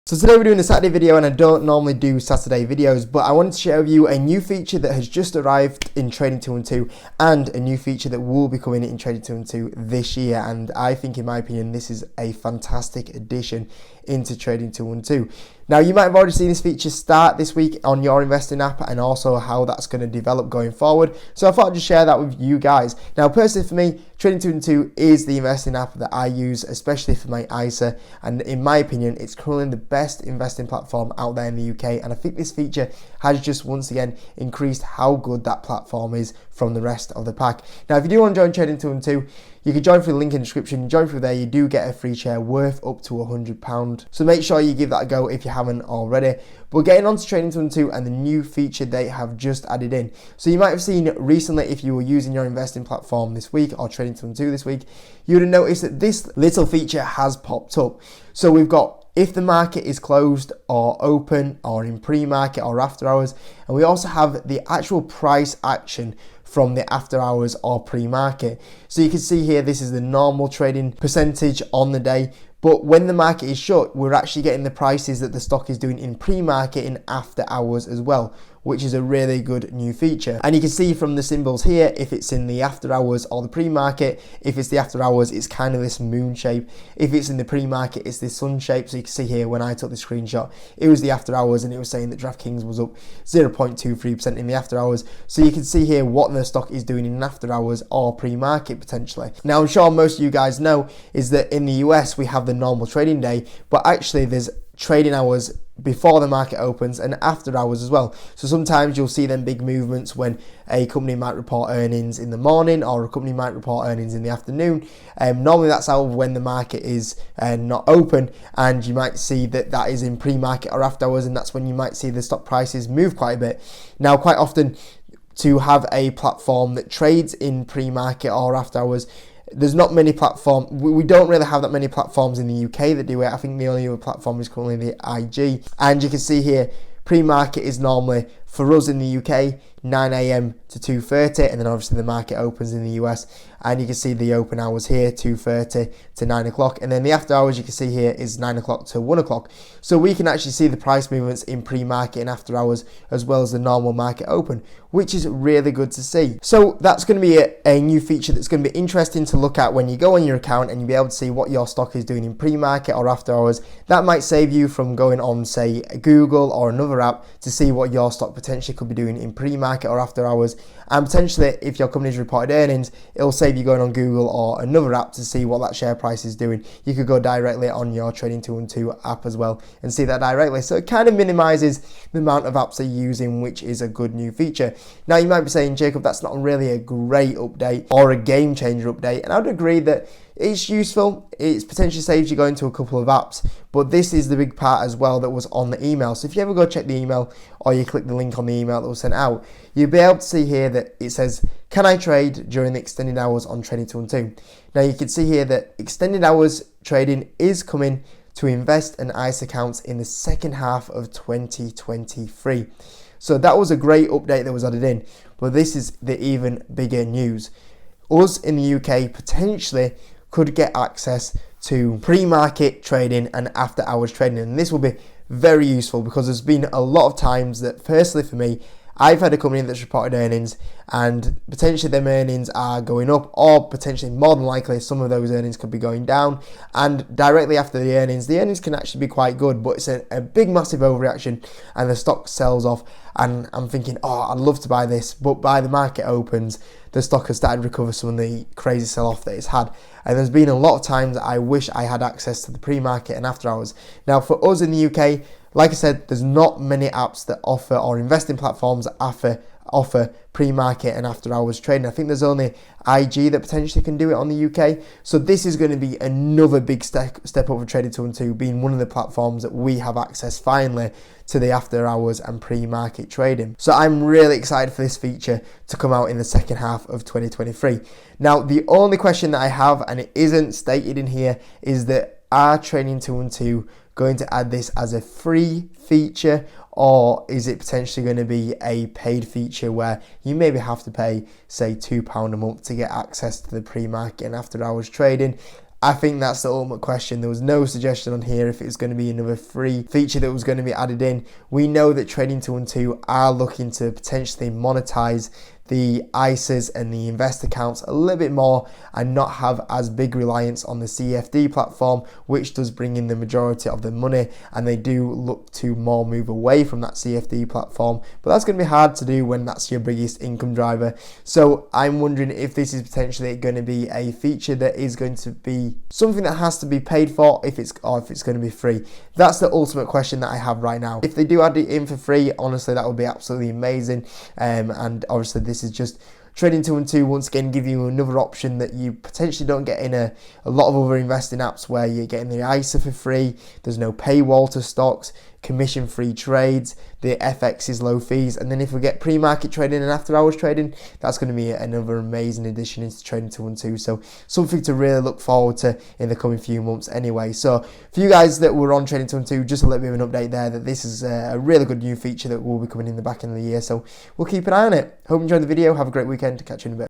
So today we're doing a Saturday video, and I don't normally do Saturday videos, but I wanted to share with you a new feature that has just arrived in Trading212 and a new feature that will be coming in Trading212 this year. And I think, in my opinion, this is a fantastic addition into Trading212. Now, you might have already seen this feature start this week on your investing app and also how that's going to develop going forward. So I thought I'd just share that with you guys. Now, personally for me, Trading212 is the investing app that I use, especially for my ISA. And in my opinion, it's currently the best investing platform out there in the UK. And I think this feature has just once again increased how good that platform is from the rest of the pack. Now, if you do want to join Trading212, you can join through the link in the description. Join through there, you do get a free share worth up to £100. So make sure you give that a go if you haven't already. But getting on to Trading212 and the new feature they have just added in. So you might have seen recently, if you were using your investing platform this week or Trading212 this week, you would have noticed that this little feature has popped up. So we've got if the market is closed or open or in pre-market or after hours, and we also have the actual price action from the after hours or pre-market. So you can see here, this is the normal trading percentage on the day, but when the market is shut, we're actually getting the prices that the stock is doing in pre-market and after hours as well, which is a really good new feature. And you can see from the symbols here, if it's in the after hours or the pre-market. If it's the after hours, it's kind of this moon shape. If it's in the pre-market, it's this sun shape. So you can see here, when I took the screenshot, it was the after hours and it was saying that DraftKings was up 0.23% in the after hours. So you can see here what the stock is doing in after hours or pre-market potentially. Now, I'm sure most of you guys know is that in the US, we have the normal trading day, but actually there's trading hours before the market opens and after hours as well. So sometimes you'll see them big movements when a company might report earnings in the morning or a company might report earnings in the afternoon. Normally that's out of when the market is not open, and you might see that that is in pre-market or after hours, and that's when you might see the stock prices move quite a bit. Now, quite often, to have a platform that trades in pre-market or after hours, there's not many platforms. We don't really have that many platforms in the UK that do it. I think the only other platform is currently the IG. And you can see here, pre-market is normally, for us in the UK, 9 a.m. to 2:30, and then obviously the market opens in the US, and you can see the open hours here, 2:30 to 9 o'clock, and then the after hours you can see here is 9 o'clock to 1 o'clock. So we can actually see the price movements in pre-market and after hours, as well as the normal market open, which is really good to see. So that's going to be a new feature that's going to be interesting to look at when you go on your account and you'll be able to see what your stock is doing in pre-market or after hours. That might save you from going on, say, Google or another app to see what your stock potentially could be doing in pre-market or after hours. And potentially, if your company's reported earnings, it'll save you going on Google or another app to see what that share price is doing. You could go directly on your Trading212 app as well and see that directly. So it kind of minimizes the amount of apps that you're using, which is a good new feature. Now, you might be saying, Jacob, that's not really a great update or a game changer update. And I would agree that it's useful. It potentially saves you going to a couple of apps, but this is the big part as well that was on the email. So if you ever go check the email or you click the link on the email that was sent out, you'll be able to see here that it says, can I trade during the extended hours on Trading212? Now you can see here that extended hours trading is coming to invest and ISA accounts in the second half of 2023. So that was a great update that was added in, but this is the even bigger news. Us in the UK potentially could get access to pre-market trading and after hours trading, and this will be very useful because there's been a lot of times that, personally for me, I've had a company that's reported earnings and potentially them earnings are going up, or potentially more than likely some of those earnings could be going down, and directly after the earnings can actually be quite good, but it's a big massive overreaction and the stock sells off, and I'm thinking, oh, I'd love to buy this, but by the market opens, the stock has started to recover some of the crazy sell-off that it's had. And there's been a lot of times that I wish I had access to the pre-market and after hours. Now, for us in the UK, like I said, there's not many apps that offer, or investing platforms that offer pre-market and after hours trading. I think there's only IG that potentially can do it on the UK. So this is going to be another big step up for Trading212, being one of the platforms that we have access finally to the after hours and pre-market trading. So I'm really excited for this feature to come out in the second half of 2023. Now, the only question that I have, and it isn't stated in here, is that are Trading212 going to add this as a free feature, or is it potentially going to be a paid feature where you maybe have to pay, say, £2 a month to get access to the pre-market and after hours trading? I think that's the ultimate question. There was no suggestion on here if it was going to be another free feature that was going to be added in. We know that Trading212 are looking to potentially monetize the ISAs and the invest accounts a little bit more and not have as big reliance on the CFD platform, which does bring in the majority of the money, and they do look to more move away from that CFD platform, but that's going to be hard to do when that's your biggest income driver. So I'm wondering if this is potentially going to be a feature that is going to be something that has to be paid for, if it's going to be free. That's the ultimate question that I have right now. If they do add it in for free, honestly, that would be absolutely amazing. And obviously this is just Trading212 once again give you another option that you potentially don't get in a lot of other investing apps, where you're getting the ISA for free, there's no paywall to stocks, commission-free trades, the FX is low fees, and then if we get pre-market trading and after-hours trading, that's going to be another amazing addition into Trading212. So something to really look forward to in the coming few months anyway. So for you guys that were on Trading212, just a little bit of an update there that this is a really good new feature that will be coming in the back end of the year. So we'll keep an eye on it. Hope you enjoyed the video. Have a great weekend. Catch you in a bit.